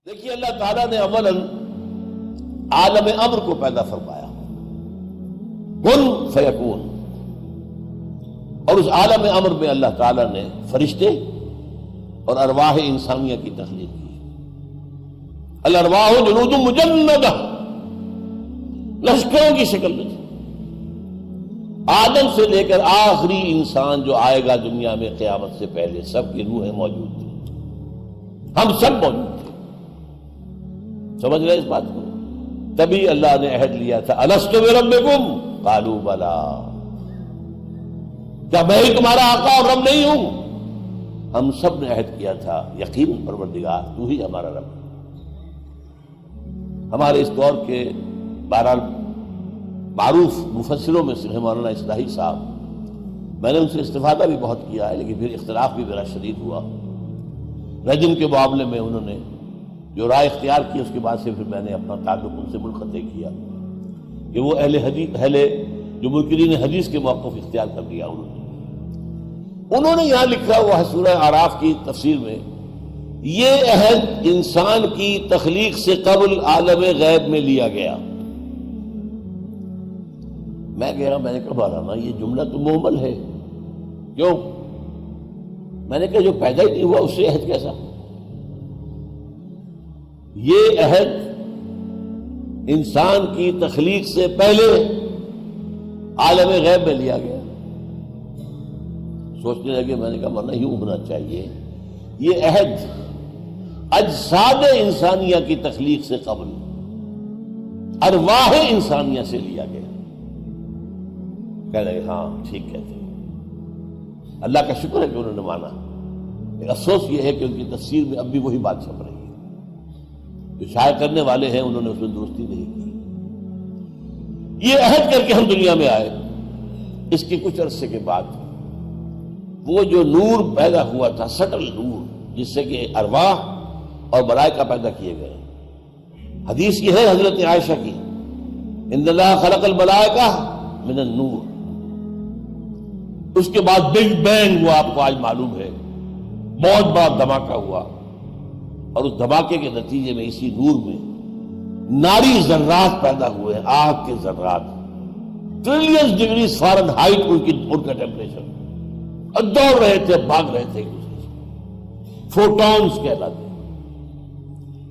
دیکھیے اللہ تعالیٰ نے اولاً عالم امر کو پیدا فرمایا، کن فیکون، اور اس عالم امر میں اللہ تعالیٰ نے فرشتے اور ارواح انسانیہ کی تخلیق کی۔ الارواح جنود مجندہ، لشکروں کی شکل میں تھی۔ آدم سے لے کر آخری انسان جو آئے گا دنیا میں قیامت سے پہلے، سب کی روحیں موجود تھیں، ہم سب موجود تھے۔ سمجھ رہے اس بات کو؟ تبھی اللہ نے عہد لیا تھا، الستو بربکم قالوا بلا، کیا میں ہی تمہارا آقا اور رب نہیں ہوں؟ ہم سب نے عہد کیا تھا، یقیناً پروردگار تو ہی ہمارا رب ہے۔ ہمارے اس دور کے بہرحال معروف مفسروں میں سے مولانا اصلاحی صاحب، میں نے ان سے استفادہ بھی بہت کیا ہے، لیکن پھر اختلاف بھی میرا شدید ہوا۔ رجم کے معاملے میں انہوں نے جو رائے اختیار کی، اس کے بعد سے پھر میں نے اپنا تعلق ان سے منقطع کیا کہ وہ اہل جو منکرین حدیث کے موقف اختیار کر لیا انہوں نے یہاں لکھا ہوا ہے سورہ اعراف کی تفسیر میں، یہ عہد انسان کی تخلیق سے قبل عالم غیب میں لیا گیا۔ میں نے کہا مولانا یہ جملہ تو مہمل ہے، کیوں؟ میں نے کہا جو پیدا ہی نہیں ہوا اس سے عہد کیسا؟ یہ عہد انسان کی تخلیق سے پہلے عالم غیب میں لیا گیا۔ سوچنے لگے، میں نے کہا ورنہ یوں ہونا چاہیے، یہ عہد اجساد انسانیہ کی تخلیق سے قبل ارواح انسانیہ سے لیا گیا۔ کہہ لگے ہاں ٹھیک کہتے ہیں، اللہ کا شکر ہے کہ انہوں نے مانا۔ ایک افسوس یہ ہے کہ ان کی تفسیر میں اب بھی وہی بات چھپ رہی ہے، جو شائع کرنے والے ہیں انہوں نے اس میں درستی نہیں کی۔ یہ عہد کر کے ہم دنیا میں آئے، اس کے کچھ عرصے کے بعد وہ جو نور پیدا ہوا تھا، سٹل نور، جس سے کہ ارواح اور ملائکہ پیدا کیے گئے۔ حدیث یہ ہے حضرت عائشہ کی، ان اللہ خلق الملائکہ من النور۔ اس کے بعد بگ بینگ وہ آپ کو آج معلوم ہے، بہت بڑا دھماکہ ہوا، اور اس دھماکے کے نتیجے میں اسی نور میں ناری ذرات پیدا ہوئے ہیں، آگ کے ذرات، ٹریلین ڈگریز فارن ہائٹ ان کا ٹیمپریچر، اور دوڑ رہے تھے، بھاگ رہے تھے ایک دوسرے سے، فوٹونز کہلاتے ہیں۔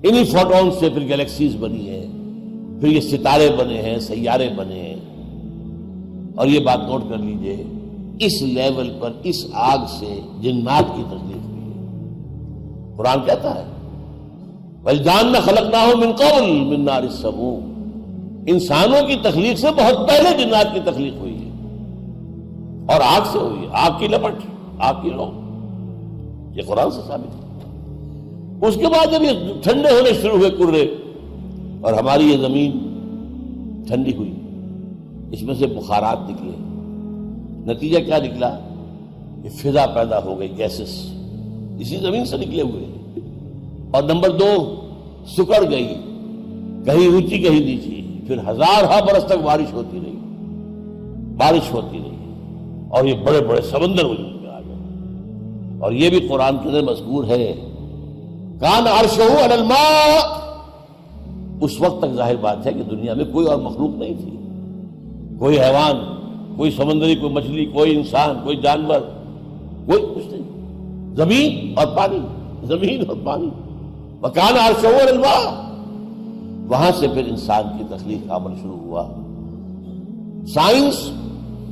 انہی فوٹونز سے پھر گیلیکسیز بنی ہیں، پھر یہ ستارے بنے ہیں، سیارے بنے ہیں۔ اور یہ بات نوٹ کر لیجئے، اس لیول پر اس آگ سے جنات کی تخلیق ہوئی ہے۔ قرآن کہتا ہے وَالْجَانَّ خَلَقْنَاهُ مِنْ قَبْلُ مِنْ نَارِ السَّمُومِ، انسانوں کی تخلیق سے بہت پہلے جنات کی تخلیق ہوئی ہے، اور آگ سے ہوئی ہے، آگ کی لپٹ، آگ کی لو، یہ قرآن سے ثابت ہے۔ اس کے بعد جب یہ ٹھنڈے ہونے شروع ہوئے کرے، اور ہماری یہ زمین ٹھنڈی ہوئی، اس میں سے بخارات نکلے، نتیجہ کیا نکلا کہ فضا پیدا ہو گئی، گیسز اسی زمین سے نکلے ہوئے، اور نمبر 2 سکڑ گئی، کہیں اونچی کہیں نیچی، پھر ہزارہ برس تک بارش ہوتی رہی، اور یہ بڑے بڑے سمندر وجود میں آ گئے۔ اور یہ بھی قرآن کے اندر مذکور ہے، کان عرشہ علی الماء، اس وقت تک ظاہر بات ہے کہ دنیا میں کوئی اور مخلوق نہیں تھی، کوئی حیوان، کوئی سمندری، کوئی مچھلی، کوئی انسان، کوئی جانور، کوئی کچھ نہیں، زمین اور پانی، زمین اور پانی۔ وَكَانَ عَرْشُهُ عَلَى الْمَاءِ، وہاں سے پھر انسان کی تخلیق کا عمل شروع ہوا۔ سائنس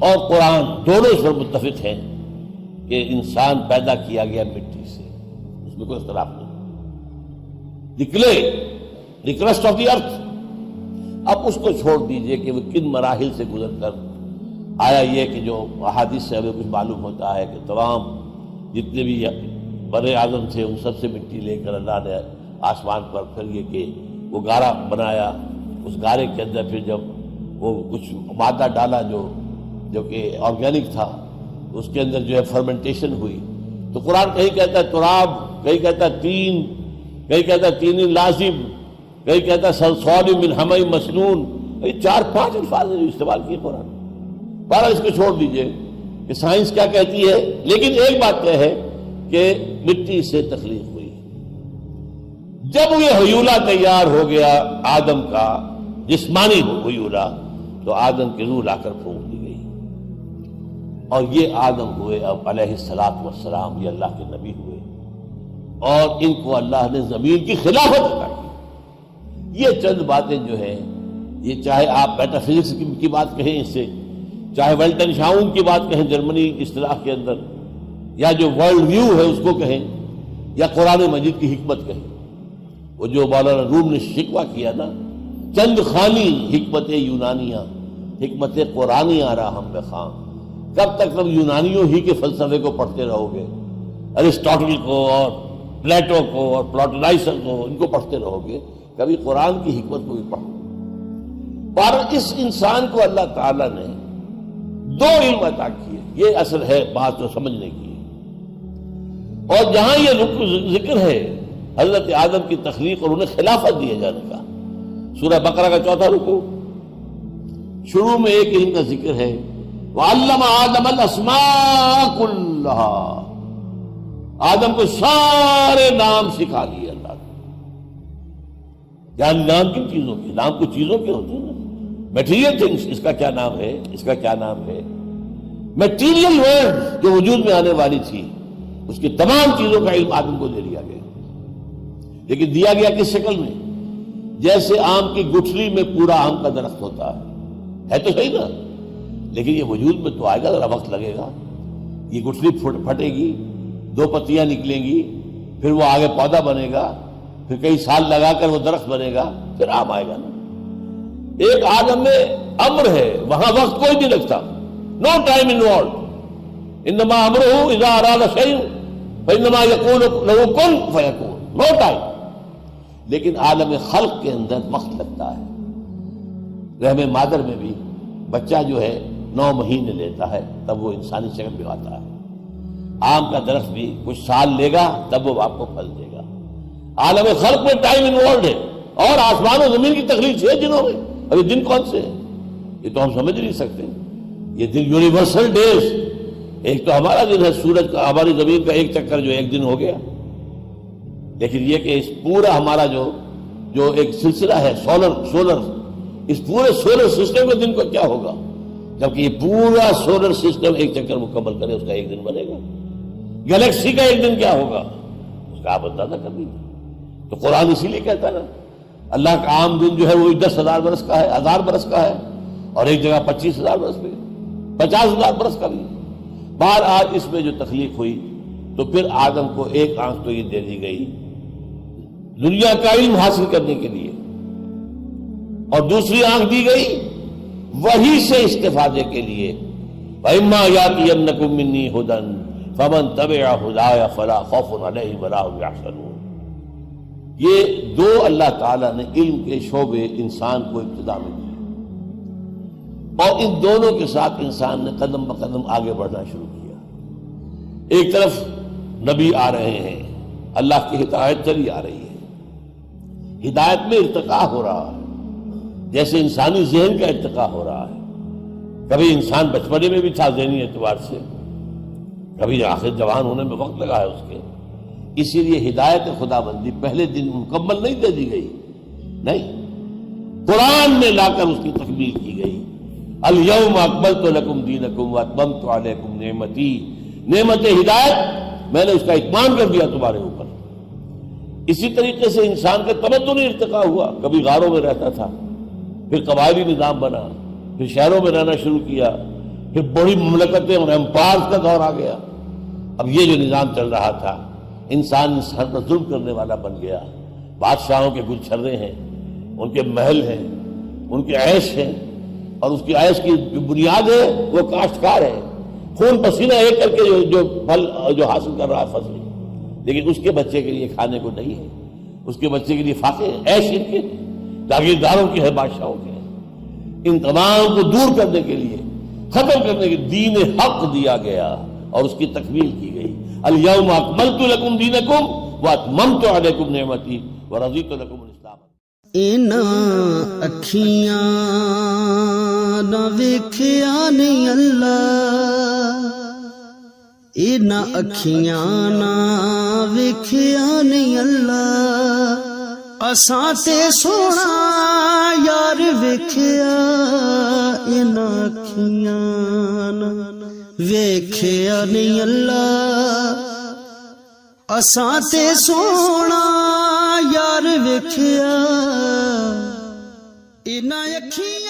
اور قرآن دونوں اس پر متفق ہیں کہ انسان پیدا کیا گیا مٹی سے، اس میں کوئی اختلاف نہیں۔ The clay, the crust of the earth. اب اس کو چھوڑ دیجئے کہ وہ کن مراحل سے گزر کر آیا، یہ کہ جو احادیث سے ہمیں کچھ معلوم ہوتا ہے کہ تمام جتنے بھی بر اعظم تھے ان سب سے مٹی لے کر اللہ نے آسمان پر پھر یہ کہ وہ گارا بنایا، اس گارے کے اندر پھر جب وہ کچھ مادہ ڈالا جو کہ آرگینک تھا، اس کے اندر جو ہے فرمنٹیشن ہوئی، تو قرآن کہیں کہتا ہے تراب، کہیں کہتا ہے تین، کہیں کہتا ہے تین لازم، کہیں کہتا ہے صلصال من حمأ مسنون، 4-5 الفاظ استعمال کیے قرآن۔ بہرحال اس کو چھوڑ دیجئے کہ سائنس کیا کہتی ہے، لیکن ایک بات یہ ہے کہ مٹی سے تخلیق ہوئی۔ جب یہ ہیولہ تیار ہو گیا آدم کا جسمانی ہیولہ، تو آدم کی روح لا کر پھونک دی گئی، اور یہ آدم ہوئے اب علیہ الصلوۃ والسلام، یہ اللہ کے نبی ہوئے، اور ان کو اللہ نے زمین کی خلافت عطا کی۔ یہ چند باتیں جو ہیں، یہ چاہے آپ میٹا فزکس کی بات کہیں اس سے، چاہے ویلٹن شاؤن کی بات کہیں جرمنی اصطلاح کے اندر، یا جو ورلڈ ویو ہے اس کو کہیں، یا قرآن مجید کی حکمت کہیں، وہ جو مولانا روم نے شکوہ کیا نا، چند خانی حکمت یونانیہ، حکمت قرآنی آ رہا ہم پہ خاں، کب تک تم یونانیوں ہی کے فلسفے کو پڑھتے رہو گے، ارسطاٹل کو اور پلیٹو کو اور پلاٹونائزر کو، ان کو پڑھتے رہو گے، کبھی قرآن کی حکمت کو بھی پڑھو۔ پر اس انسان کو اللہ تعالیٰ نے دو علم عطا کیے، یہ اصل ہے بات جو سمجھنے کی، اور جہاں یہ ذکر ہے حضرت آدم کی تخلیق اور انہیں خلافت دیے جانے کا، سورہ بقرہ کا 4واں رکوع، شروع میں ایک علم کا ذکر ہے، وَعَلَّمَ آدَمَ الْأَسْمَاءَ كُلَّهَا، آدم کو سارے نام سکھا دیے اللہ نے۔ یعنی نام کن چیزوں کے؟ نام کچھ چیزوں کے ہوتے ہیں نا، میٹیریل تھنگس، اس کا کیا نام ہے، اس کا کیا نام ہے، میٹیریل ورلڈ جو وجود میں آنے والی تھی، اس کی تمام چیزوں کا علم آدم کو دے دیا گیا، لیکن دیا گیا کس شکل میں؟ جیسے آم کی گٹھلی میں پورا آم کا درخت ہوتا ہے تو صحیح نا، لیکن یہ وجود میں تو آئے گا، ذرا وقت لگے گا، یہ گٹھلی پھٹے گی، 2 پتیاں نکلیں گی، پھر وہ آگے پودا بنے گا، پھر کئی سال لگا کر وہ درخت بنے گا، پھر آم آئے گا نا۔ ایک آدم میں امر ہے، وہاں وقت کوئی نہیں لگتا، نو ٹائم انوالوڈ، انما امرہ اذا اراد شیء فانما یقول له کن فیکون، نو ٹائم۔ لیکن عالم خلق کے اندر وقت لگتا ہے۔ رحم مادر میں بھی بچہ جو ہے 9 مہینے لیتا ہے، تب وہ انسانی شکل میں آتا ہے۔ آم کا درخت بھی کچھ سال لے گا، تب وہ آپ کو پھل دے گا۔ عالم خلق میں ٹائم انوالوڈ ہے، اور آسمان و زمین کی تخلیق 6 دنوں میں، ابھی دن کون سے ہیں یہ تو ہم سمجھ نہیں سکتے۔ یہ دن یونیورسل ڈیز، ایک تو ہمارا دن ہے، سورج کا، ہماری زمین کا ایک چکر جو 1 دن ہو گیا، لیکن یہ کہ اس پورا ہمارا جو ایک سلسلہ ہے سولر، اس پورے سولر سسٹم کے دن کو کیا ہوگا، جبکہ یہ پورا سولر سسٹم ایک چکر مکمل کرے، اس کا 1 دن بنے گا۔ گلیکسی کا 1 دن کیا ہوگا، اس کا آپ اندازہ کر لیجیے۔ تو قرآن اسی لیے کہتا ہے نا، اللہ کا عام دن جو ہے وہ 10,000 برس کا ہے، 1000 برس کا ہے، اور ایک جگہ 25,000 برس پہ، 50,000 برس کا بھی۔ بہرحال اس میں جو تخلیق ہوئی، تو پھر آدم کو ایک آنکھ تو یہ دے دی گئی دنیا کا علم حاصل کرنے کے لیے، اور دوسری آنکھ دی گئی وحی سے استفادے کے لیے، وَإِمَّا يَأْتِيَنَّكُم مِّنِّي هُدًى فَمَن تَبِعَ هُدَايَ فَلَا خَوْفٌ عَلَيْهِمْ وَلَا هُمْ يَحْزَنُونَ۔ یہ دو اللہ تعالیٰ نے علم کے شعبے انسان کو ابتدا میں دیے، اور ان دونوں کے ساتھ انسان نے قدم بقدم آگے بڑھنا شروع کیا۔ ایک طرف نبی آ رہے ہیں، اللہ کی ہدایت چلی آ رہی ہے، ہدایت میں ارتقاء ہو رہا ہے، جیسے انسانی ذہن کا ارتقاء ہو رہا ہے۔ کبھی انسان بچپنے میں بھی تھا ذہنی اعتبار سے، کبھی آخر جوان ہونے میں وقت لگا ہے اس کے۔ اسی لیے ہدایت خدا بندی پہلے دن مکمل نہیں دے دی گئی، نہیں، قرآن میں لا کر اس کی تکمیل کی گئی۔ الیوم اکملت لکم دینکم واتممت علیکم نعمتی، نعمت ہدایت میں نے اس کا اتمام کر دیا تمہارے اوپر۔ اسی طریقے سے انسان کا تمدنی ارتقاء ہوا، کبھی غاروں میں رہتا تھا، پھر قبائلی نظام بنا، پھر شہروں میں رہنا شروع کیا، پھر بڑی مملکتیں اور امپائرز کا دور آ گیا۔ اب یہ جو نظام چل رہا تھا، انسان پر ظلم کرنے والا بن گیا، بادشاہوں کے گلچھرے ہیں، ان کے محل ہیں، ان کے عیش ہیں، اور اس کی عیش کی جو بنیاد ہے وہ کاشتکار ہے، خون پسینہ ایک کر کے جو پھل جو حاصل کر رہا ہے فصل، لیکن اس کے بچے کے لیے کھانے کو نہیں ہے، اس کے بچے کے لیے فاقے ہیں، عیش ان کے جاگیرداروں کے ہے، بادشاہوں کے ہیں۔ ان تمام کو دور کرنے کے لیے، ختم کرنے کے دین حق دیا گیا اور اس کی تکمیل کی گئی۔ الیوم اکملت لکم دینکم واتممت علیکم نعمتی ورضیت لکم الاسلام۔ انہاں اکھیاں نہ ویکھیا نہیں اللہ، انہاں اکھیاں نہ ویکھیا نہیں اللہ، اساں تے سونا یار ویکھیا انہاں اکھیاں ویکھیا نہیں اللہ اساں تے سونا یار ویکھیا انہاں اکھیاں